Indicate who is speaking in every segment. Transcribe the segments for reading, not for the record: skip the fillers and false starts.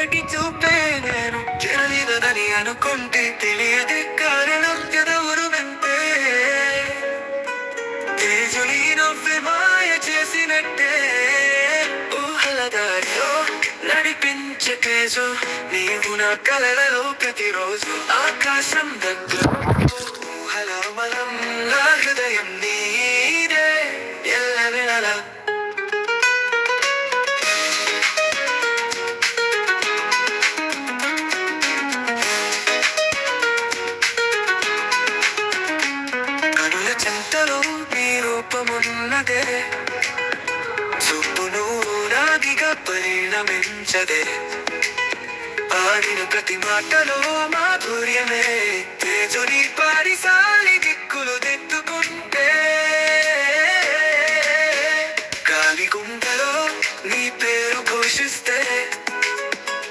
Speaker 1: కంటి చూపే నేను చెరలినదని అనుకుంటే తెలియదే కారణం ఎదవురు వెంటే తేజుని నవ్వే మాయ చేసినట్టే ఊహల దారిలో నడిపించే తేజు నీవు నా కలలలో ప్రతిరోజు ఆకాశం దగ్గర ఊహల మనం నా హృదయం నీదే ఎల్లవేళలా కనుల చెంతలో నీ రూపమున్నదే చూపును నాదిగా పరిణమించదే ఆడిన ప్రతి మాటలో మాధుర్యమే తేజుని పారిసాలి దిక్కులు దిద్దుకుంటే గాలి గుండెలో నీ పేరు ఘోషిస్తే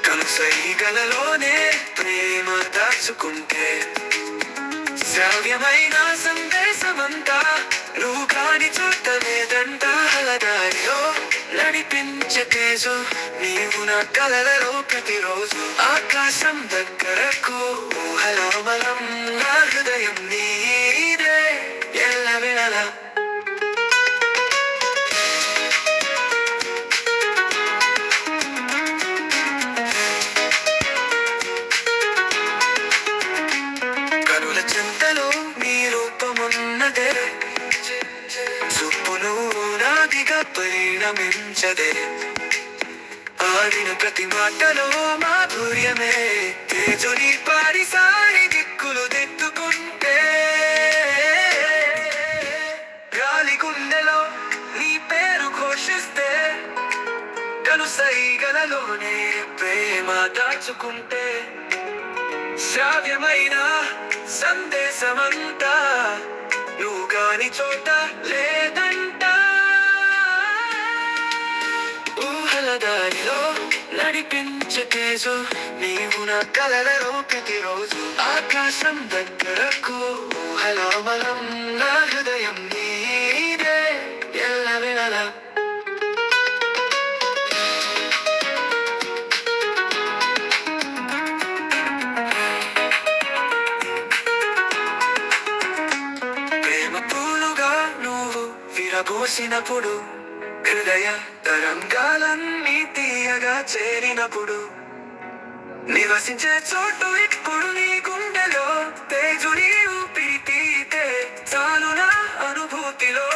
Speaker 1: కనుసైగలలోనే ప్రేమ దాచుకుంటే శ్రావ్యమైన సందేశమంతా నువ్వు కాని చూడలేదంట హలదారిలో నడిపించే తేజు నీవు నా కలలలో ప్రతిరోజు ఆకాశం దగ్గరకు ఊహలో మనం నా హృదయం నీదే ఎల్లవేళలా కనుల చెంతలో నీ రూపమున్నదే చూపును నాదిగా పరిణమించదే ఆడిన ప్రతి మాటలో మాధుర్యమే తేజుని పారిసారి దిక్కులు దిద్దుకుంటే గాలి గుండెలో నీ పేరు ఘోషిస్తే కనుసైగలలోనే ప్రేమ దాచుకుంటే శ్రావ్యమైన సందేశమంతా నువ్వు కాని చోట లేదంట ఊహల దారిలో నడిపించే తేజు నీవు నా కలలలో ప్రతిరోజు ఆకాశం దగ్గరకు ఊహలో మనం నా హృదయం నీదే ఎల్లవేళలా విరబోసినప్పుడు హృదయ తరంగాలన్నీ తీయగా చేరినప్పుడు నివసించే చోటు ఇప్పుడు నీ గుండెలో తేజుని ఊపిరి తీతే చాలు నా అనుభూతిలో